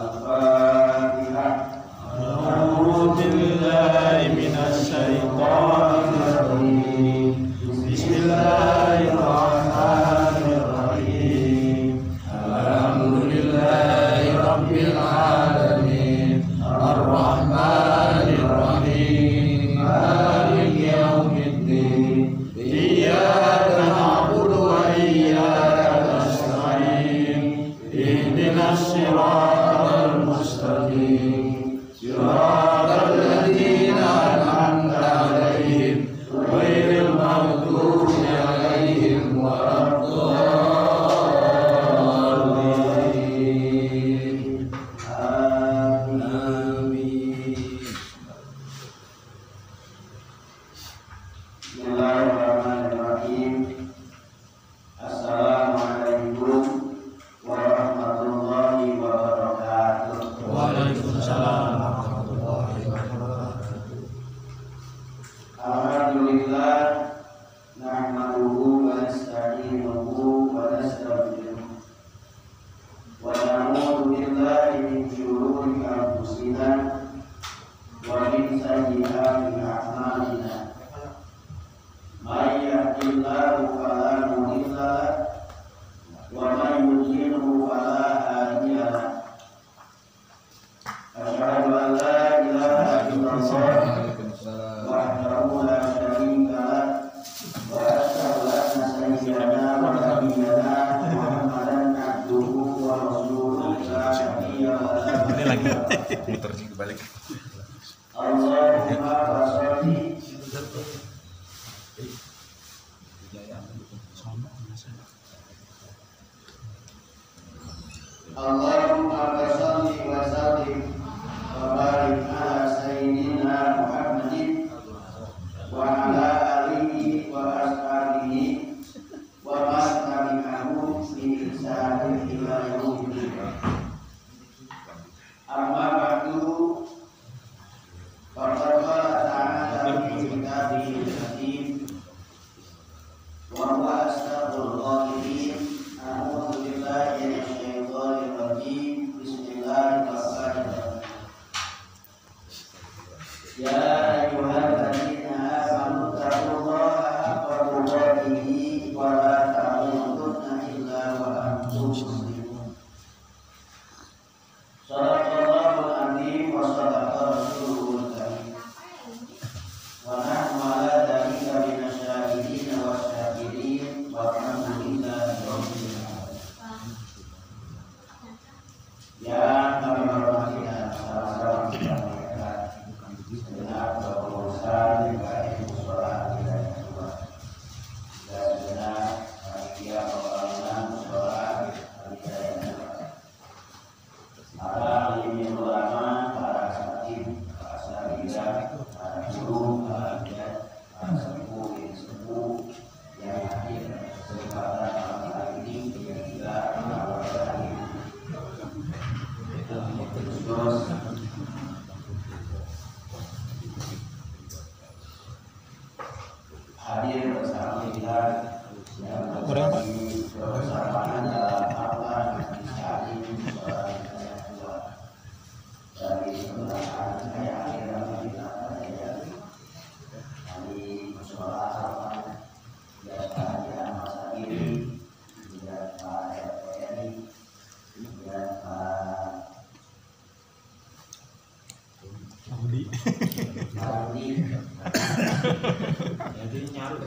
Al-Fatihah. A'udzu billahi minasy syaithanir rajim. Bismillahirrahmanirrahim. Alhamdulillahi rabbil alamin. Ar-Rahmanir Rahim. Maliki yaumiddin. Iyyaka na'budu wa iyyaka nasta'in. Ihdinas siratal mustaqim. Siratal ladzina an'amta 'alaihim ghairil maghdubi 'alaihim waladdallin. Amin. Bismillahirrahmanirrahim. Assalamualaikum warahmatullahi wabarakatuh. Waalaikumsalam warahmatullahi wabarakatuh. Alhamdulillah, nahmaduhu wa nasta'inuhu wa nastaghfiruh wa na'udzu billahi min shururi anfusina wa min sayyiati a'malina. May yahdihillahu fala mudilla lahu wa may yudlilhu fala hadiya lahu. Asyhadu an la ilaha illallah wahdahu la syarika lahu wa asyhadu anna sayyidana wa nabiyyana Muhammadan abduhu wa rasuluhu la nabiyya lahu. Ini lagi muter balik. Allahumma shalli Allahumma shalli wa sallim wa barik ala sayyidina Muhammadin wa ala alihi wa ashabihi wa man tabi'ahum bi ihsanin ila yaumil qiyamah. Amma ba'du, faqad qala ta'ala fi kitabihil hakim wa huwa asdaqul qa'ilin. A'udzu billahi minasy syaithanir rajim. Bismillahirrahmanirrahim. Ya ayyuhalladzina amanu taqullaha haqqa tuqatih wa la tamutunna illa wa antum muslimun. Shadaqallahul azim wa shadaqa rasulul karim. Wa nahnu ala dzalika minasyahidin wa syakirin walhamdulillahi rabbil alamin. Ya kami hormati dan salam kita muliakan segenap kepengurusan baik musyawarah dan ketua dan segenap panitia pembangunan musyawarah dan para alim ulama, para khatib, para asatidzah, para guru, para bidat, para sepuh, yang hadir kesempatan malam hari ini yang juga mengawali terus hadir bersama kita yang berbagi kebersamaan dalam apa mencari suara yang kuat dari kebenaran saya akhirnya kita pelajari dari musyawarah dan kehadiran masa ini dan Pak RPNI dan Pak Saudi jadi nyaru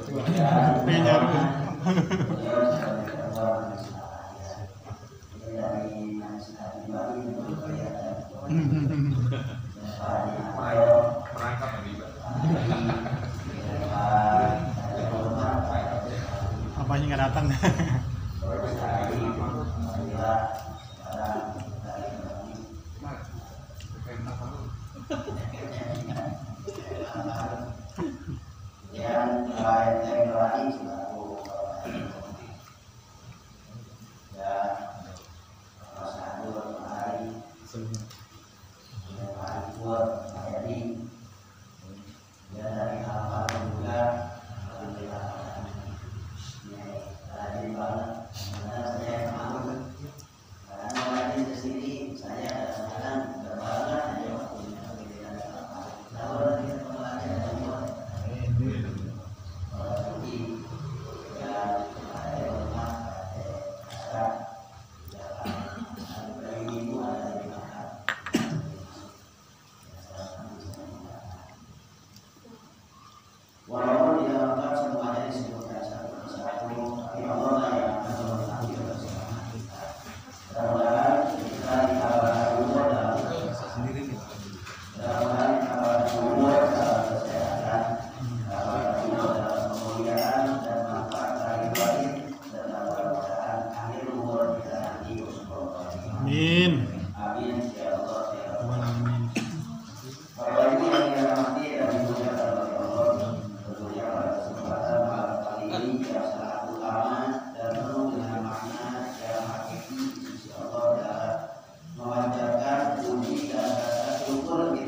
Apanya nggak datang? yang lain selaku dan Mas Nur Hari Hari Buat Hayati dan dari hal-hal juga alhamdulillah dari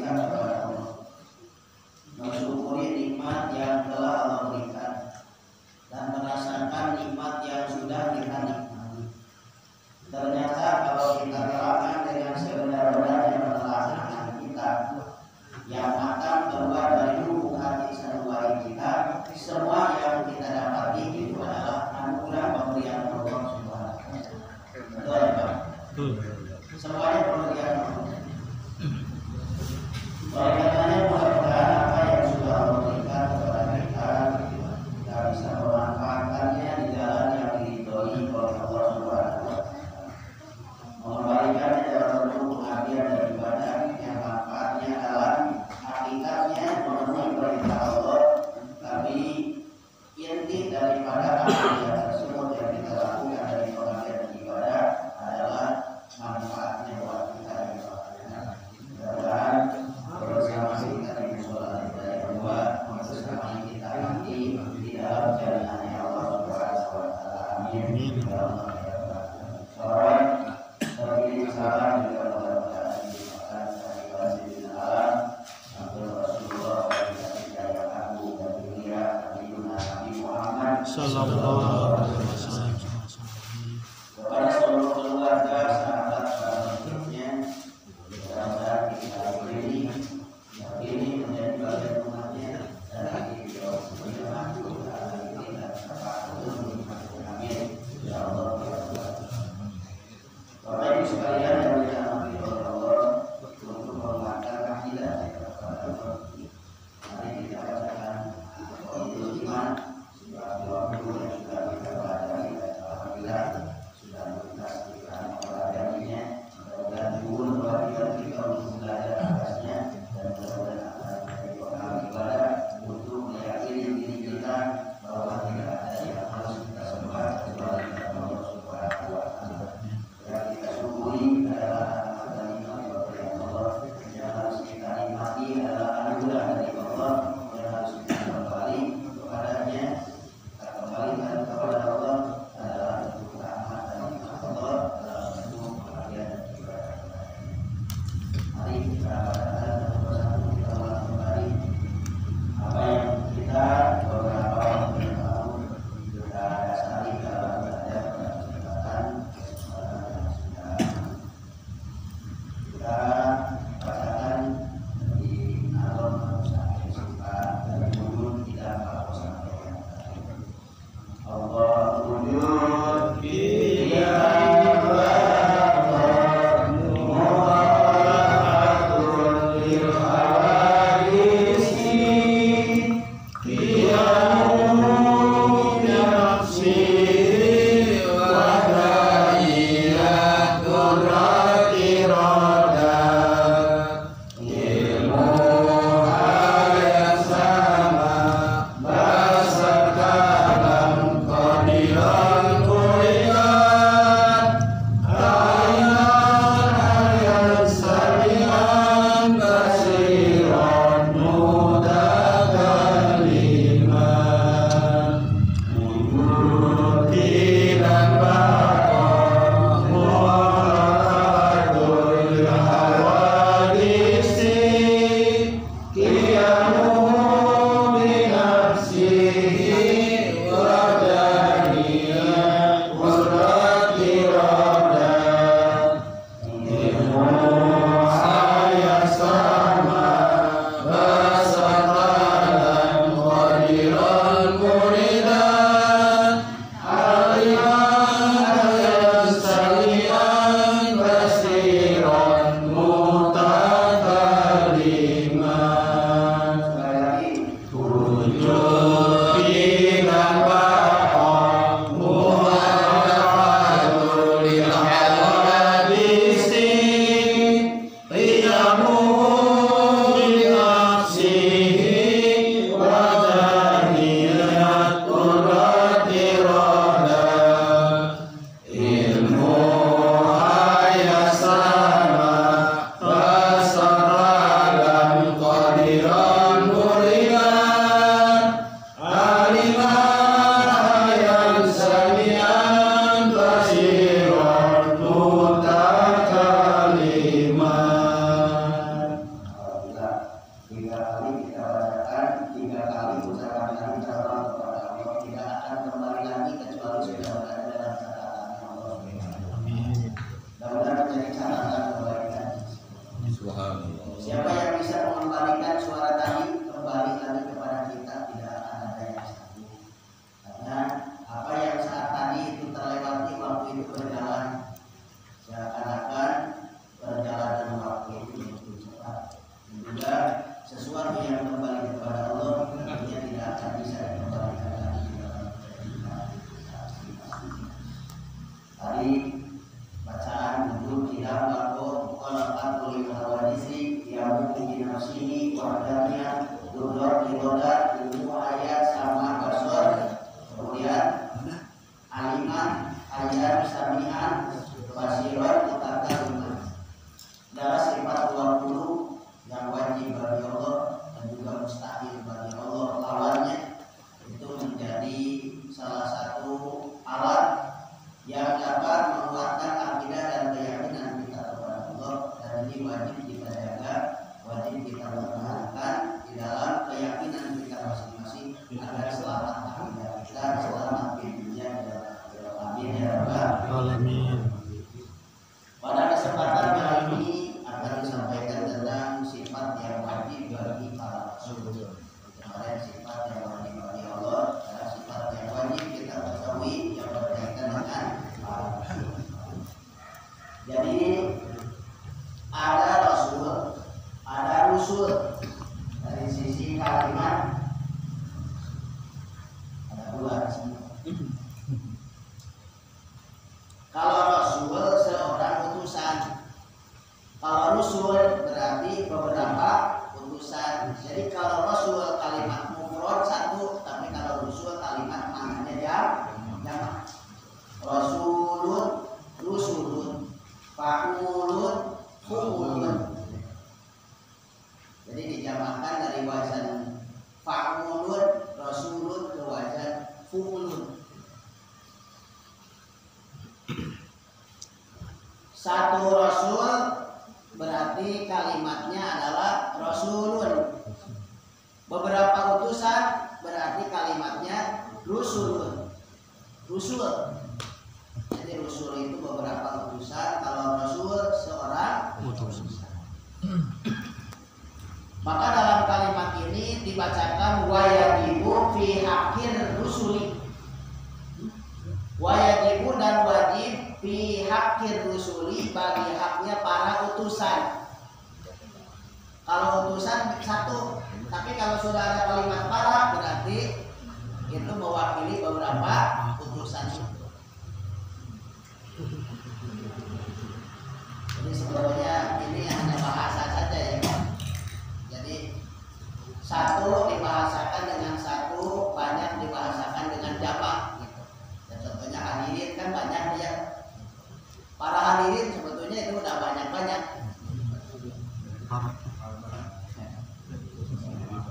kita kepada Allah, mensyukuri nikmat yang telah Allah berikan dan merasakan nikmat yang sudah kita nikmati. Ternyata kalau kita terapkan dengan sebenar-benarnya perlahanan kita yang akan keluar dari lubuk hati sanubari kita, semua yang kita dapati itu adalah anugerah pemberian Allah Subhanahu wa Ta'ala. Betul ya Pak? Semuanya pemberian Allah. Oleh karenanya mudah-mudahan apa yang sudah Allah berikan kepada kita bisa memanfaatkannya di jalan yang diridhoi oleh Allah Subhanahu wa Ta'ala. Mengembalikannya dalam bentuk pengabdian dan ibadah yang manfaatnya adalah hakikatnya memenuhi perintah Allah, tapi inti daripada pengabdian tersebut yang kita lakukan dari pengabdian dan ibadah adalah manfaatnya buat kita di mudah-mudahan bersama kita di musola kita yang kedua, bersama kita nanti di dalam jalannya Allah Subhanahu wa Ta'ala. Amin. Ya Allah ya Rabbal alamin. Salam juga mudah-mudahan dimakan dari wasilah alam Abdul Rasulullah dan mulia Nabi Muhammad Sallallahu alaihi wasallam. kepada seluruh keluarga, sahabat, para penduduknya, mudah-mudahan kita ini menjadi bagian umatnya dan lagi beliau menyerah ini dan amin. Ya Allah ya Allah. Bapak Ibu sekalian yang dirahmati oleh Allah, untuk menguatkan akidah kepada Allah, mari kita bacakan Qaulul Iman surah 20 yang sudah kita baca. Alhamdulillah sudah tuntas kita mempelajarinya. Mudah-mudahan turun perhatian kita untuk belajar atasnya dan mudah-mudahan akan menjadi bekal ibadah untuk meyakini diri kita bahwa tidak ada yang harus kita sembah kecuali Allah Subhanahu wa Ta'ala. Yang kita syukuri adalah anugerah dari Allah, yang harus kita nikmati adalah anugerah dari Allah, yang harus kita kembali kepadanya. Kita kembalikan kepada Allah adalah bentuk rahmat dan nikmat Allah, adalah bentuk perhatian dan ibadah. Mari kita bacakan satu-satu, kita ulang kembali apa yang kita beberapa waktu yang lalu kita dasari dalam belajar dan kesempatan kita bacakan di alun sampai suka dari wujud tidak apa sampai yang Allah wujud Wa Subhanallah. Siapa yang bisa mengembalikan suara tadi kembali lagi kepada kita, tidak akan ada yang sanggup. Karena apa yang saat tadi itu terlewati, waktu itu berjalan seakan-akan perjalanan waktu itu begitu cepat. Dan juga sesuatu yang kembali kepada Allah tentunya tidak akan bisa dikembalikan lagi di dalam kehidupan tadi. Bacaan untuk tidak melakukan kolakul hawadisi yang mungkin nafsihi wardania duduk diroda ilmu ayat sama basor, kemudian aliman ayat samian basiron mutakaliman. Adalah sifat 20 yang wajib bagi Allah dan juga mustahil bagi Allah. Lawannya itu menjadi salah satu alat yang dapat menguatkan akidah dan keyakinan kita kepada Allah, dan ini wajib kita jaga, wajib kita pertahankan di dalam keyakinan kita masing-masing agar selamat akidah kita, selamat di dunia dan akhirat. Amin ya rabbal alamin. Pada kesempatan kali ini akan disampaikan tentang sifat yang wajib bagi para rasul. Kemarin sifat yang wajib bagi Allah adalah sifat yang wajib kita ketahui yang berkaitan dengan para rasul. Jadi ada rasul, ada rusul. Dari sisi kalimat ada dua di sini. Kalau rasul seorang utusan, kalau rusul berarti beberapa utusan. Jadi kalau rasul kalimat mufrad satu, tapi kalau rusul kalimat maknanya jamak. Rasulun, rusulun, fa'ulun, fu'ulun. Jadi dijamakkan dari wazan fa'ulun, rasulun ke wazan fu'ulun. Satu rasul berarti kalimatnya adalah rasulun. Beberapa utusan berarti kalimatnya rusulun. Rusul. Jadi rusul itu beberapa utusan, kalau rasul seorang utusan. Maka dalam kalimat ini dibacakan wajibu fi haqqir rusuli. Wajibu dan wajib fi haqqir rusuli, bagi haknya para utusan. Kalau utusan satu, tapi kalau sudah ada kalimat para berarti itu mewakili beberapa utusan. Jadi sebetulnya ini hanya bahasa saja ya. Jadi satu dibahasakan dengan satu, banyak dibahasakan dengan jamak gitu. Dan contohnya hadirin kan banyak dia. Para hadirin sebetulnya itu udah banyak-banyak.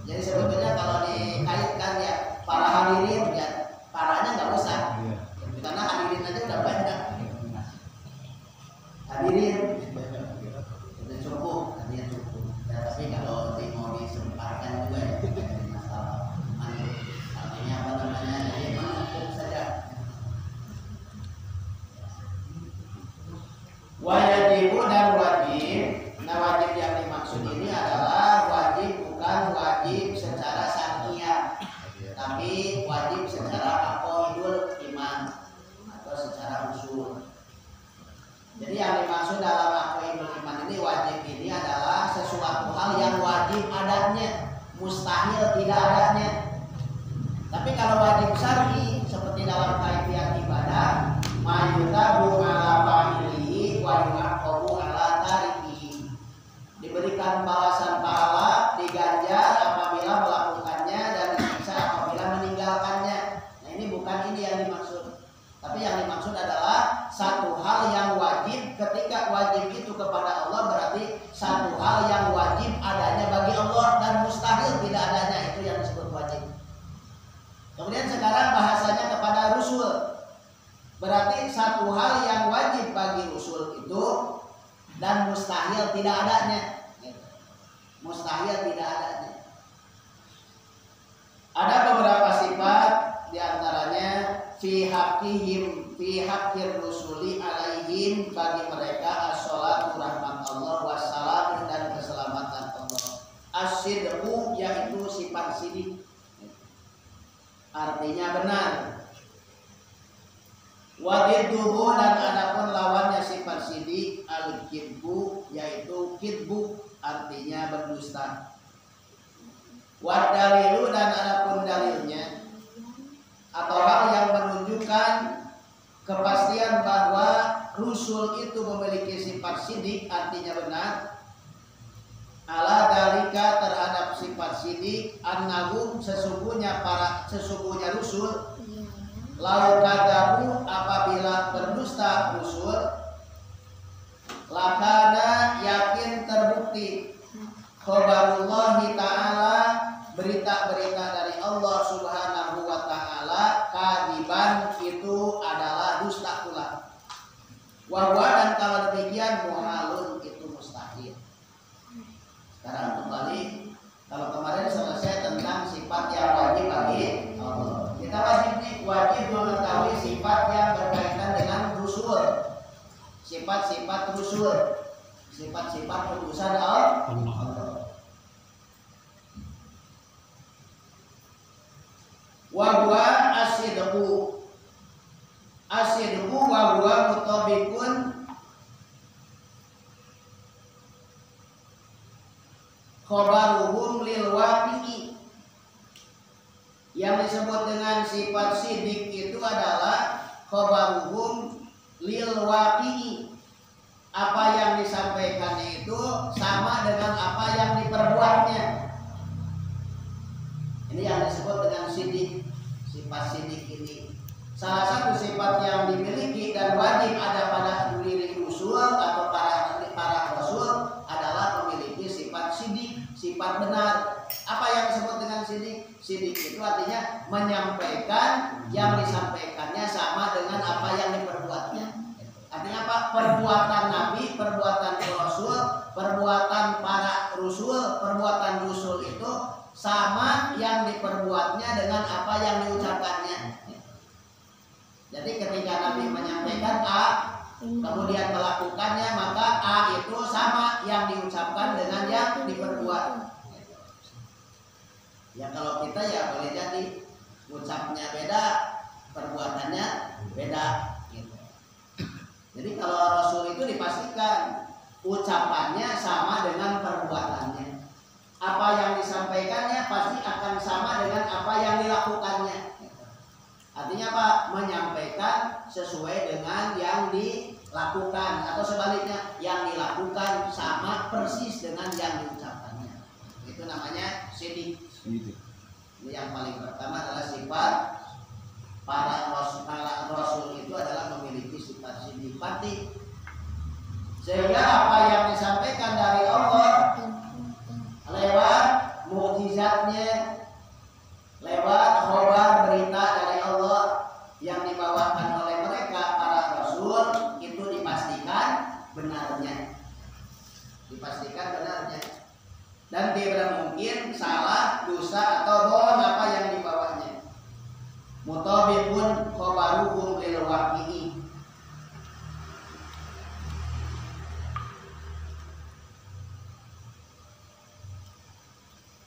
Jadi sebetulnya kalau dikaitkan ya para hadirin ya paranya nggak usah, karena hadirin aja udah banyak. Hadirin udah cukup, hadirin cukup. Ya, tapi kalau mau disempatkan juga ya masalah. Artinya apa namanya? Jadi menumpuk saja. Wajibu dan wajib. Nah, wajib yang dimaksud ini adalah wajib bukan wajib secara syariah, tapi wajib secara aqidul iman atau secara usul. Jadi yang dimaksud dalam aqidul iman ini, wajib ini adalah sesuatu hal yang wajib adanya, mustahil tidak adanya. Tapi kalau wajib syar'i seperti dalam kaifiat ibadah, mayutabu ala fa'ilihi wa yu'aqabu ala tarikihi. Diberikan balasan pahala, diganjar apabila melakukannya dan disiksa apabila meninggalkannya. Nah, ini bukan ini yang dimaksud. Tapi yang dimaksud adalah satu hal yang wajib. Ketika wajib itu kepada Allah berarti satu hal yang wajib adanya bagi Allah dan mustahil tidak adanya, itu yang disebut wajib. Kemudian sekarang bahasanya kepada rusul. Berarti satu hal yang wajib bagi rusul itu dan mustahil tidak adanya. Mustahil tidak adanya. Ada beberapa sifat, diantaranya fi haqqihim, fi haqqir rusuli alaihim, bagi mereka as-salatu rahmat Allah wassalam, dan artinya benar. Wadidduhu dan adapun lawannya sifat sidik al-kidbu yaitu kidbu artinya berdusta. Wadalilu dan adapun dalilnya atau hal yang menunjukkan kepastian bahwa Rasul itu memiliki sifat sidik artinya benar. Ala dalika terhadap sifat sidik annahum sesungguhnya Rasul lau kadabu apabila berdusta Rasul lakana yakin terbukti khabarullahi ta'ala berita-berita dari Allah subhanahu wa ta'ala kadiban itu adalah dusta pula. Wahwa dan kalau demikian muhalun itu mustahil. Sekarang kembali, kalau kemarin selesai tentang sifat yang wajib bagi Allah. Kita wajib mengetahui sifat yang berkaitan dengan Rasul, sifat-sifat Rasul, sifat-sifat utusan Allah. Wahwa asidqu wahwa mutabikun khobaruhum lil waqi'i. Yang disebut dengan sifat sidik itu adalah khobaruhum lil waqi'i. Apa yang disampaikannya itu sama dengan apa yang diperbuatnya. Ini yang disebut dengan sidik. Sifat sidik ini salah satu sifat yang dimiliki dan wajib ada pada diri Rasul atau para Rasul adalah memiliki sifat sidik, sifat benar. Apa yang disebut dengan sidik? Sidik itu artinya menyampaikan yang disampaikannya sama dengan apa yang diperbuatnya. Artinya apa? Perbuatan Nabi, perbuatan Rasul, perbuatan para Rasul, perbuatan Rasul itu sama yang diperbuatnya dengan apa yang diucapkannya. Jadi ketika Nabi menyampaikan A, kemudian melakukannya, maka A itu sama yang diucapkan dengan yang diperbuat. Ya kalau kita ya boleh jadi ucapnya beda, perbuatannya beda. Gitu. Jadi kalau Rasul itu dipastikan ucapannya sama dengan perbuatannya. Apa yang disampaikannya pasti akan sama dengan apa yang dilakukannya. Artinya apa? Menyampaikan sesuai dengan yang dilakukan atau sebaliknya yang dilakukan sama persis dengan yang diucapkannya. Itu namanya sidik. Ini yang paling pertama adalah sifat para rasul itu adalah memiliki sifat sidik pati. Sehingga apa yang disampaikan dari Allah lewat mukjizatnya, lewat khabar berita dari Allah yang dibawakan oleh mereka para rasul itu dipastikan benarnya, dan tidak mungkin salah, dosa atau bohong apa yang dibawanya. Mutabikun khabaruhum lil waqi'i.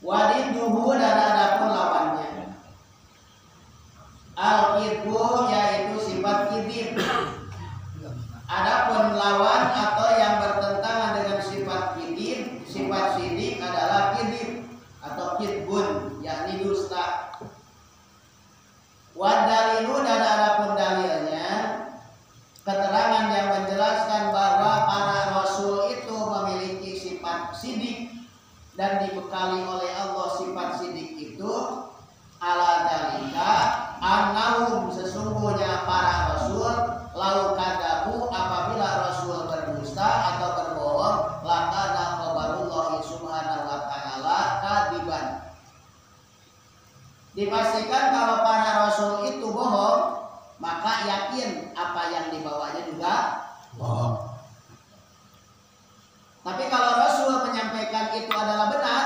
Wadidduhu dan adapun lawannya al-kidbu yaitu sifat kidib. Adapun lawan atau yang bertentangan dengan sifat kidib, sifat sidik adalah kidib atau kidbun yakni dusta. Wadalilu dan adapun dalilnya keterangan yang menjelaskan bahwa para rasul itu memiliki sifat sidik dan dibekali oleh Allah sifat sidik itu ala dalika annahum sesungguhnya para rasul lau kadabu apabila rasul berdusta atau berbohong lakana khabarullahi subhanahu wa ta'ala kadiban. Dipastikan kalau para rasul itu bohong, maka yakin apa yang dibawanya juga bohong. Tapi kalau Rasul menyampaikan itu adalah benar,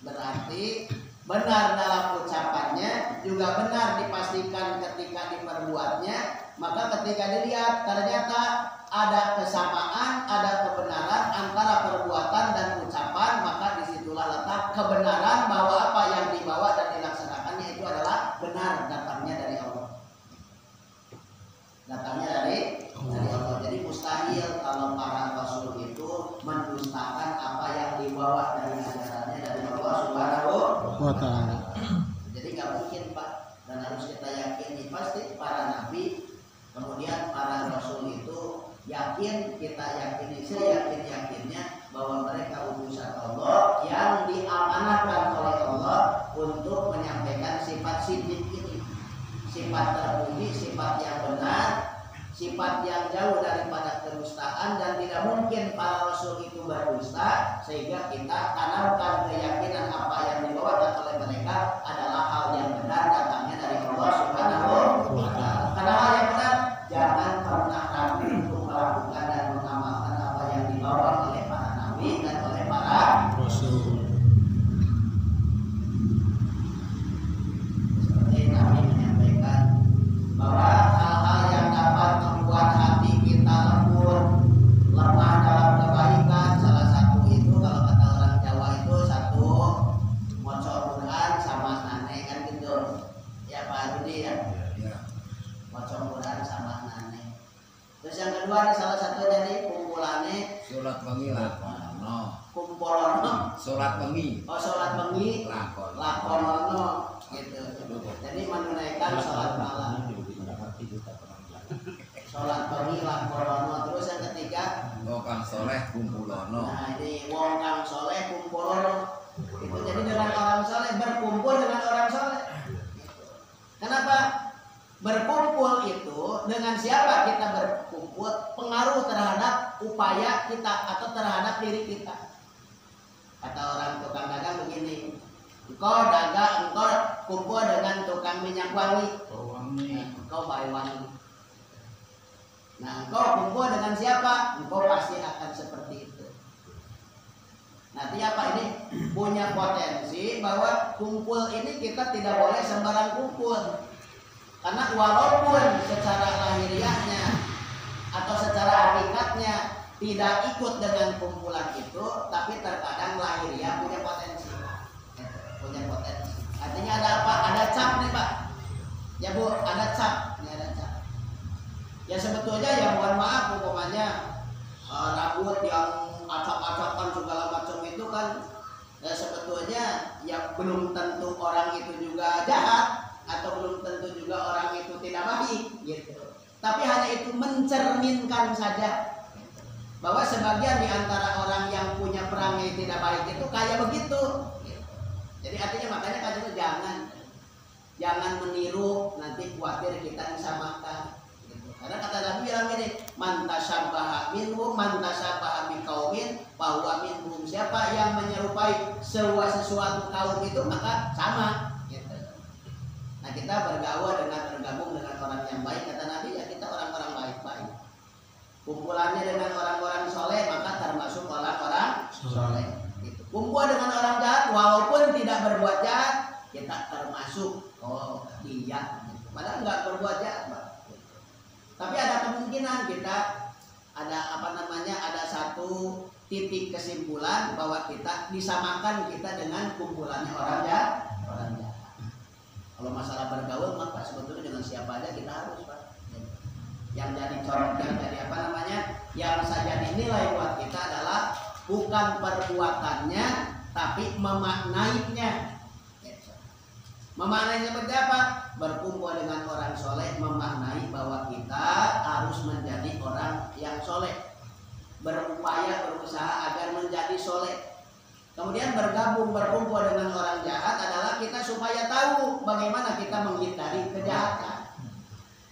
berarti benar dalam ucapannya, juga benar dipastikan ketika diperbuatnya. Maka ketika dilihat ternyata ada kesamaan, ada kebenaran antara perbuatan dan ucapan, maka disitulah letak kebenaran bahwa apa yang dibawa dan dilaksanakannya itu adalah benar. menyamakan apa yang dibawa dari ajarannya dari Allah Subhanahu wa ta'ala. Jadi nggak mungkin Pak, dan harus kita yakini pasti para nabi kemudian para rasul itu yakin, kita yakini seyakin-yakinnya bahwa mereka utusan Allah yang diamanahkan oleh Allah untuk menyampaikan sifat sidik ini, sifat terpuji, sifat yang benar, sifat yang jauh daripada kedustaan, dan tidak mungkin para rasul itu berdusta, sehingga kita tanamkan keyakinan apa yang dibawakan oleh mereka adalah hal yang benar datangnya dari Allah Subhanahu wa ta'ala. Karena hal yang benar jangan pernah ragu untuk melakukan dan mengamalkan apa yang dibawa oleh para nabi dan oleh para Rasul. seperti Nabi menyampaikan bahwa hal-hal yang dapat membuat hati kita lembut, lemah dalam kebaikan, salah satu itu kalau kata orang Jawa itu satu maca Quran sama nane kan gitu ya Pak Rudi ya, maca Quran sama nane. Terus yang kedua nih salah satunya nih kumpulannya Sholat bengi lakonono. kumpolono, Sholat bengi sholat bengi lakonono. lakonono gitu. Jadi menunaikan sholat malam, sholat bengi lakonono. Terus yang ketiga, Wong soleh kumpulono. nah ini wong kang soleh kumpulono. Itu jadi dengan orang soleh, berkumpul dengan orang soleh. Kenapa? Berkumpul itu dengan siapa kita berkumpul pengaruh terhadap upaya kita atau terhadap diri kita. Kata orang tukang dagang begini, engkau dagang, engkau kumpul dengan tukang minyak wangi, engkau bayi wangi. Nah, engkau kumpul dengan siapa? Engkau pasti akan seperti itu. Nanti apa ini punya potensi bahwa kumpul ini kita tidak boleh sembarang kumpul. Karena walaupun secara lahiriahnya atau secara hakikatnya tidak ikut dengan kumpulan itu, tapi terkadang lahiriah punya potensi. Punya potensi. Artinya ada apa? Ada cap nih Pak. Ya Bu, ada cap. Ini ada cap. Ya sebetulnya ya mohon maaf umpamanya rambut yang acak-acakan segala macam itu kan ya sebetulnya ya belum tentu orang itu juga jahat atau belum tentu juga orang itu tidak baik gitu. Tapi hanya itu mencerminkan saja bahwa sebagian di antara orang yang punya perangai tidak baik itu kayak begitu gitu. Jadi artinya makanya kan itu jangan meniru, nanti khawatir kita disamakan gitu. Karena kata Nabi bilang ini, man tashabbaha minhum man tashabbaha biqaumin bahwa minhum, siapa yang menyerupai sesuatu kaum itu maka sama gitu. Nah, kita bergaul bergabung dengan orang yang baik, kata Nabi ya kita orang-orang baik-baik. Kumpulannya dengan orang-orang soleh maka termasuk orang-orang soleh. Gitu. Kumpul dengan orang jahat walaupun tidak berbuat jahat kita termasuk dia. Gitu. Padahal nggak berbuat jahat, Pak. Gitu. Tapi ada kemungkinan kita ada satu titik kesimpulan bahwa kita disamakan kita dengan kumpulannya orang jahat. Kalau masalah bergaul maka sebetulnya dengan siapa aja kita harus Pak. Yang jadi corok, yang jadi yang saja dinilai buat kita adalah bukan perbuatannya tapi memaknainya. Memaknai seperti apa? Berkumpul dengan orang soleh memaknai bahwa kita harus menjadi orang yang soleh, berupaya berusaha agar menjadi soleh. Kemudian berkumpul dengan orang jahat adalah kita supaya tahu bagaimana kita menghindari kejahatan,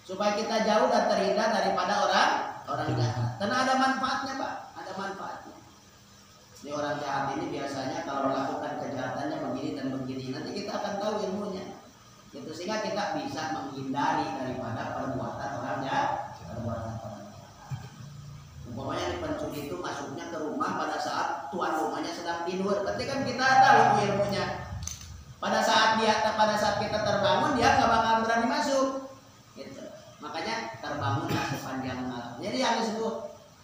supaya kita jauh dan terhindar daripada orang jahat. Karena ada manfaatnya Pak, ada manfaatnya. Ini orang jahat ini biasanya kalau melakukan kejahatannya begini dan begini, nanti kita akan tahu ilmunya. Itu sehingga kita bisa menghindari daripada perbuatan orang jahat, Umpamanya di pencuri itu masuknya ke rumah pada saat tuan rumahnya sedang tidur. Berarti kan kita tahu ilmunya. Pada saat kita terbangun dia nggak bakal berani masuk. Gitu. Makanya terbangunlah sepanjang malam. Jadi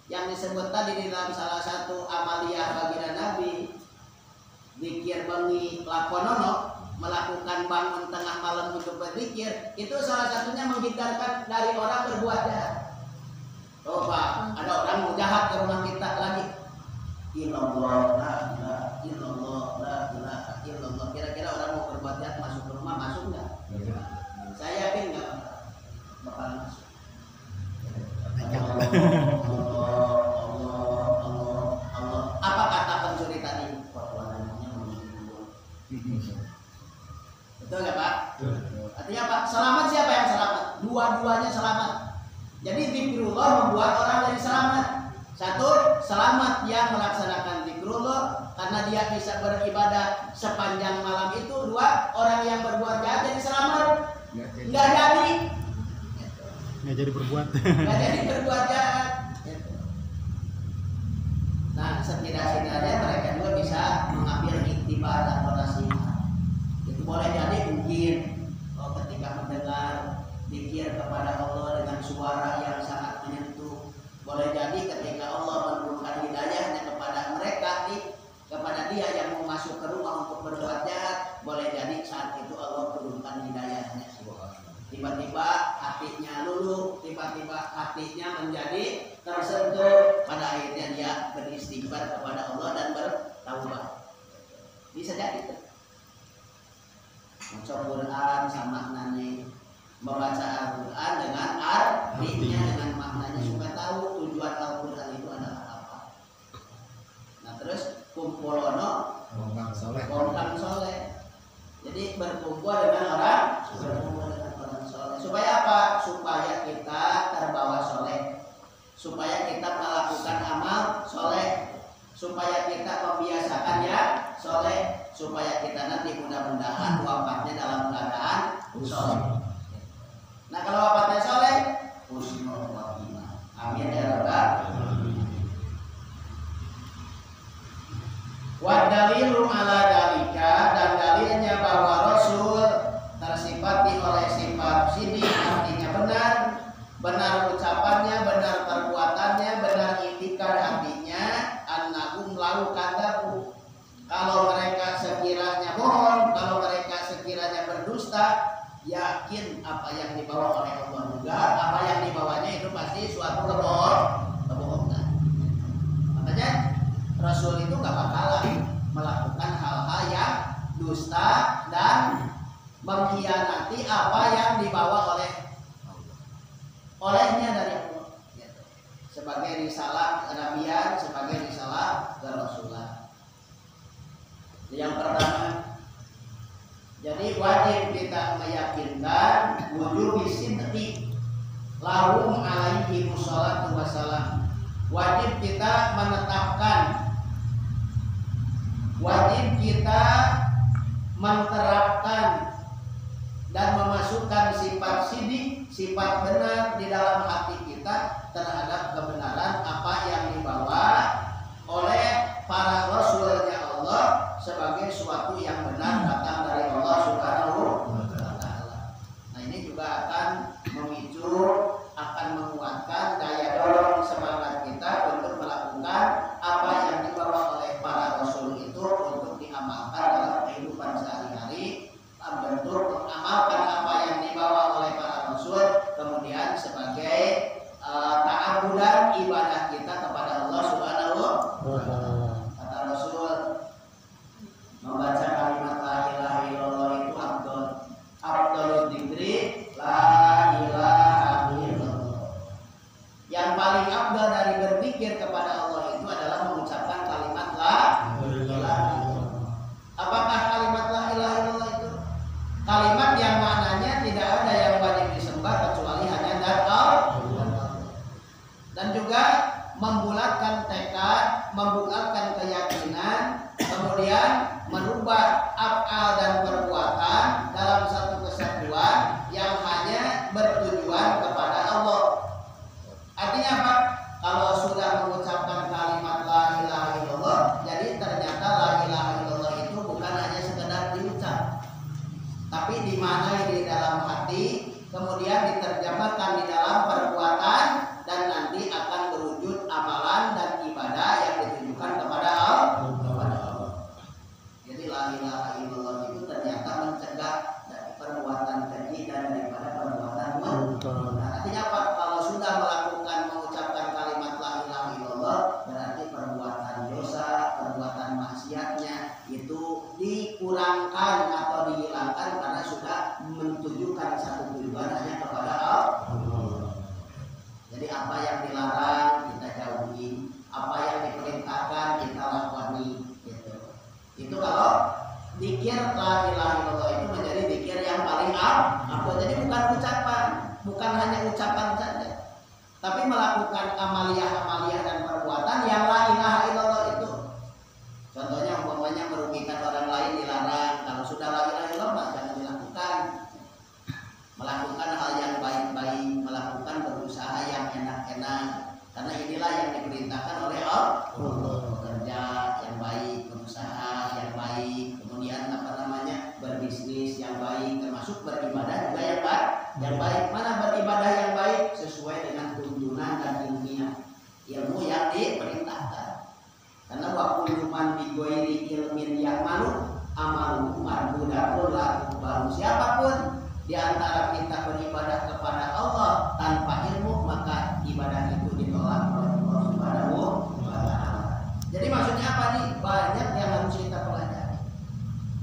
yang disebut tadi di dalam salah satu amalia baginda Nabi, zikir bengi lakonono, melakukan bangun tengah malam untuk berzikir, itu salah satunya menghindarkan dari orang berbuat jahat. Oh Pak, ada orang mau jahat ke rumah kita lagi. illallah, la ilaha illallah, la ilaha illallah. Kira-kira orang mau berbuat jahat masuk ke rumah, masuk nggak? Saya yakin nggak bakal masuk. Allah. Apa kata pencuri tadi? Betul nggak Pak? Artinya apa? Selamat siapa yang selamat? Dua-duanya selamat. Jadi zikrullah membuat orang jadi selamat. Satu, selamat yang melaksanakan zikrullah karena dia bisa beribadah sepanjang malam itu. Dua, orang yang berbuat jahat jadi selamat. Nggak jadi berbuat. Nggak jadi berbuat jahat. Nah, setidak-tidaknya mereka juga bisa mengambil iktibar atau nasihat. Itu boleh jadi mungkin ketika mendengar zikir kepada Allah dengan suara yang sangat menyentuh. Boleh jadi ketika Allah menurunkan hidayahnya kepada mereka kepada dia yang mau masuk ke rumah untuk berbuat jahat, boleh jadi saat itu Allah turunkan hidayahnya. Tiba-tiba hatinya luluh, tiba-tiba hatinya menjadi tersentuh, pada akhirnya dia beristighfar kepada Allah dan bertaubat. Bisa jadi itu. Baca Quran sama maknanya, membaca Al-Quran dengan artinya, dengan maknanya, supaya tahu tujuan Al-Quran itu adalah apa. Nah terus kumpulono kongkang soleh. Jadi berkumpul dengan orang soleh. Supaya apa? Supaya kita terbawa soleh, supaya kita melakukan amal soleh, supaya kita membiasakan ya soleh, supaya kita nanti mudah-mudahan wafatnya dalam keadaan soleh. Nah kalau wafatnya soleh, husnul khotimah. Amin ya rabbal alamin. Wa dalilu ala dalika, dan dalilnya bahwa Rasul tersifati oleh sifat sidik, artinya benar, benar ucapannya, benar perbuatannya, benar itikad hatinya, annahum lau kadzabu. Kalau mereka sekiranya bohong, kalau mereka sekiranya berdusta, yakin apa yang dibawa oleh Allah juga, apa yang dibawanya itu pasti suatu kebohongan. Makanya Rasul itu gak bakalan melakukan hal-hal yang dusta dan mengkhianati apa yang dibawa olehnya dari Allah, sebagai risalah kenabian, sebagai risalah kerasulan. Yang pertama, jadi wajib kita meyakinkan wujud sidqi lahum alaihi wassalatu wassalam. Wajib kita menetapkan, wajib kita menerapkan dan memasukkan sifat sidik, sifat benar di dalam hati kita terhadap kebenaran apa yang dibawa oleh para rasulnya Allah sebagai suatu yang benar datang dari Allah Subhanahu wa Ta'ala. Nah ini juga akan memicu, akan menguatkan daya dorong semangat kita untuk melakukan apa yang dibawa oleh para rasul itu untuk diamalkan dalam kehidupan sehari-hari, bentuk mengamalkan apa yang dibawa oleh para rasul, kemudian sebagai ta'abudan ibadah kita kepada Allah Subhanahu wa Ta'ala. Kata Rasul, membaca kalimat la ilaha illallah itu afdhalul dzikri la ilaha illallah. Yang paling afdal dari berzikir kepada Allah itu adalah mengucapkan kalimat la ilaha illallah. Apakah kalimat la ilaha illallah itu? Kalimat yang maknanya tidak ada yang wajib disembah kecuali hanya zat Allah. Dan juga membulatkan tekad, membulatkan keyakinan, kemudian merubah af'al dan perbuatan dalam satu kesatuan yang hanya bertujuan kepada Allah. Artinya apa? Kalau sudah mengucapkan kalimat la ilaha illallah, jadi ternyata la ilaha illallah itu bukan hanya sekedar diucap, tapi dimaknai di dalam hati, kemudian diterjemahkan di dalam perbuatan, dan nanti akan berwujud amalan dan ibadah yang ditujukan kepada Allah. Jadi la ilaha illallah itu ternyata Itu kalau zikir la ilaha illallah itu menjadi zikir yang paling afdal. Jadi bukan ucapan, bukan hanya ucapan saja, tapi melakukan amaliyah dan perbuatan yang la ilaha illallah itu. Contohnya umpamanya merugikan orang lain dilarang. Kalau sudah la ilaha illallah jangan dilakukan. Melakukan hal yang baik-baik, melakukan berusaha yang enak-enak. Karena inilah yang diperintahkan oleh Allah. Bekerja yang baik, berusaha yang baik, kemudian berbisnis yang baik, termasuk beribadah juga yang baik. Yang baik mana beribadah yang baik sesuai dengan tuntunan dan ilmu yang diperintahkan. Karena waktu man bigoiri ilmin yang malu amalu marbudatul laku baru siapapun di antara kita beribadah kepada Allah tanpa ilmu, maka ibadah itu ditolak oleh Allah Subhanahu wa Ta'ala. Jadi maksudnya apa nih? Banyak yang harus kita pelajari,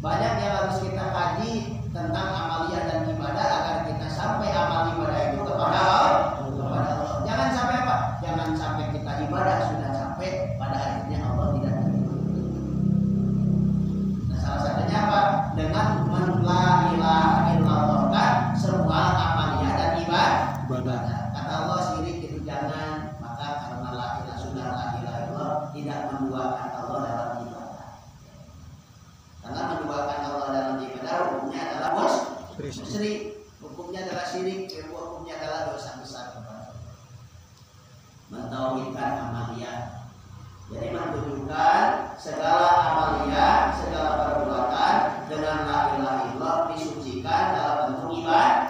banyak yang harus kita kaji tentang amaliyah dan ibadah agar kita sampai amal ibadah itu kepada Allah. Jangan sampai apa? Jangan sampai kita ibadah sudah sampai pada akhirnya Allah tidak terima. Nah, salah satunya apa? Dengan la ilaha illallah kan semua amaliyah dan ibadah. Kata Allah syirik itu jangan, maka karena la ilaha sudah la ilaha illallah tidak menduakan Allah dalam ibadah. Karena menduakan Allah dalam ibadah hukumnya adalah musyrik, hukumnya adalah syirik, hukumnya adalah dosa besar kepada Allah. Mentauhidkan amaliyah, jadi menunjukkan segala amaliyah, segala perbuatan dengan la ilaha illallah disucikan dalam bentuk ibadah,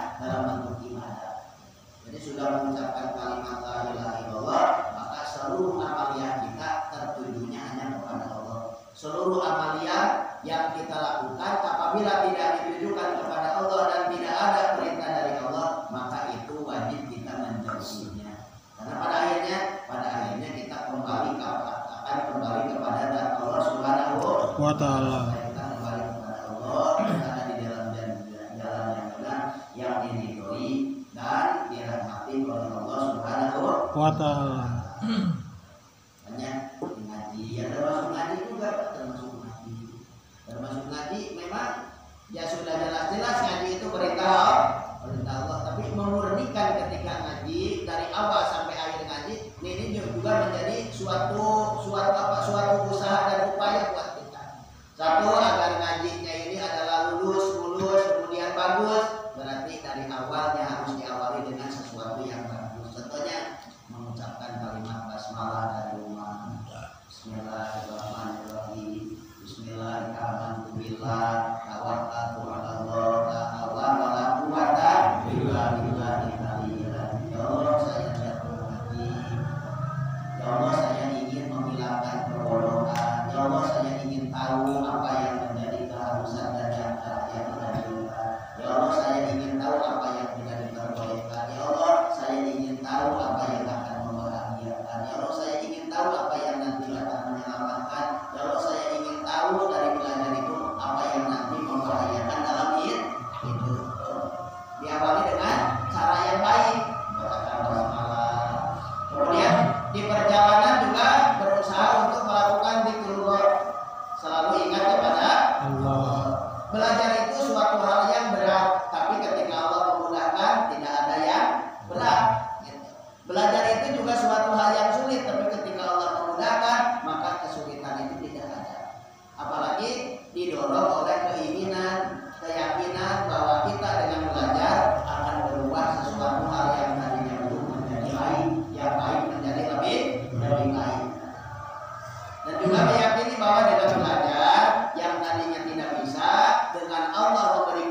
Jadi sudah mengucapkan kalimat la ilaha illallah, maka seluruh amaliyah kita tertujunya hanya kepada Allah. Seluruh amaliyah yang kita lakukan apabila tidak ditujukan kepada Allah dan tidak ada perintah dari Allah, maka itu wajib kita menjauhinya. Karena pada akhirnya kita kembali kepada Allah Subhanahu wa Ta'ala. Kita kembali kepada Allah, kita ada di dalam jalan yang benar, yang diridhoi dan dirahmati oleh Allah Subhanahu wa Ta'ala. Hanya ngaji, ya termasuk ngaji juga, termasuk ngaji memang ya sudah jelas-jelas ngaji itu perintah Allah, tapi memurnikan ketika ngaji dari awal sampai akhir ngaji ini juga menjadi suatu usaha dan upaya buat kita. Satu, agar ngajinya ini adalah lulus kemudian bagus, berarti dari awalnya harus diawali dengan sesuatu yang bagus. Contohnya mengucapkan kalimat basmalah dari rumah. Bismillahirrahmanirrahim. Bismillahirrahmanirrahim. Tawakkaltu 'ala Allah, la haula wa la quwwata illa billahil aliyyil azim. Ya Allah, saya jatuh hati. Ya Allah, saya ingin menghilangkan kebodohan. Ya Allah, saya ingin tahu apa yang menjadi keharusan dan yang tidak dilakukan. Ya Allah, saya ingin tahu apa yang tidak diperbolehkan. Ya Allah, saya ingin tahu apa yang akan membahagiakan. Ya Allah, saya ingin tahu apa yang nanti akan menyelamatkan. Ya Allah, saya ingin tahu dari belajar itu apa yang nanti membahayakan dalam hidup. Diawali dengan cara yang baik, membacakan basmalah. Kemudian di perjalanan juga berusaha untuk melakukan zikrullah, selalu ingat kepada Allah. Belajar itu suatu hal yang berat, tapi ketika Allah memudahkan tidak ada yang berat. Belajar itu juga suatu hal yang sulit, tapi ketika Allah memudahkan maka kesulitan itu tidak ada. Apalagi didorong oleh keyakinan bahwa kita dengan belajar akan berubah sesuatu hal yang tadinya buruk menjadi baik, yang baik menjadi lebih baik. Dan juga meyakini bahwa dengan belajar yang tadinya tidak bisa, dengan Allah memberi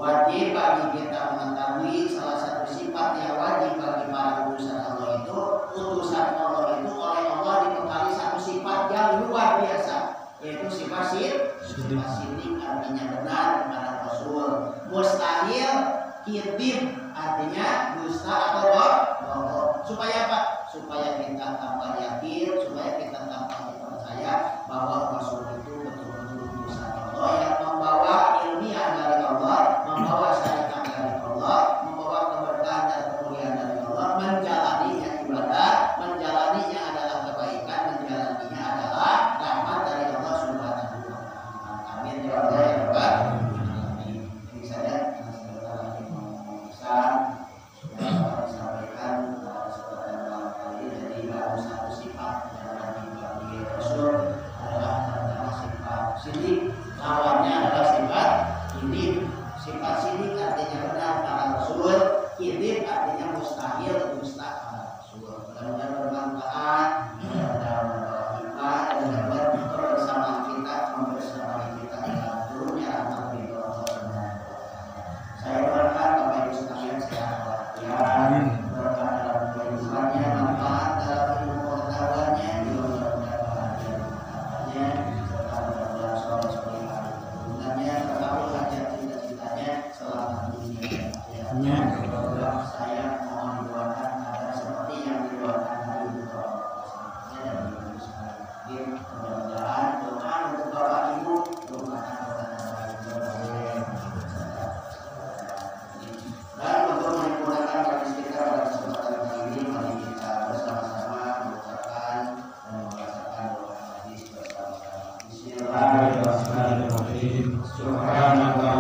Wajib bagi kita mengetahui salah satu sifat yang wajib bagi para utusan Allah itu, utusan Allah itu oleh Allah dibekali satu sifat yang luar biasa, yaitu sifat sidik, artinya benar kepada Rasul. Mustahil, kidib, artinya dusta atau bohong. Supaya apa? Supaya kita tambah yakin, supaya kita tambah percaya bahwa Rasul itu betul-betul utusan Allah yang membawa ilmiah dari Allah, membawa syariat dari Allah, membawa keberkahan dan kemuliaan dari Allah, menjalaninya ibadah, menjalaninya adalah kebaikan, menjalaninya adalah rahmat dari Allah Subhanahu wa taala. Amin ya Allah ya Rabbal alamin. Ini saja yang sebentar lagi mau disampaikan kesempatan malam kali. Jadi baru satu sifat yang bagi Rasul adalah sifat sidik, lawannya adalah sifat kidib. Sifat sidik artinya benar para Rasul, kidib artinya mustahil, dusta para Rasul. Mudah-mudahan bermanfaat, mudah-mudahan membawa hikmah dan dapat kebersamaan kita, membersamai kita dalam turunnya rahmat dari Allah. Saya doakan Bapak Ibu sekalian sehat walafiat, berkah dalam kehidupannya, manfaat dalam ilmu pengetahuannya, mudah-mudahan bahagia di serta mudah-mudahan soleh-soleh keturunannya, terkabul hajat cita-citanya selama dunia dan akhirat. Saya mohon didoakan agar seperti yang didoakan Nabi Muhammad dan Ibu sekalian. Mudah-mudahan doa untuk Bapak Ibu merupakan doa dan untuk menyempurnakan bagi kita pada kesempatan kali ini, mari kita bersama-sama mengucapkan dan membacakan doa hadis bersama-sama. Bismillahirrahmanirrahim. Subhanallah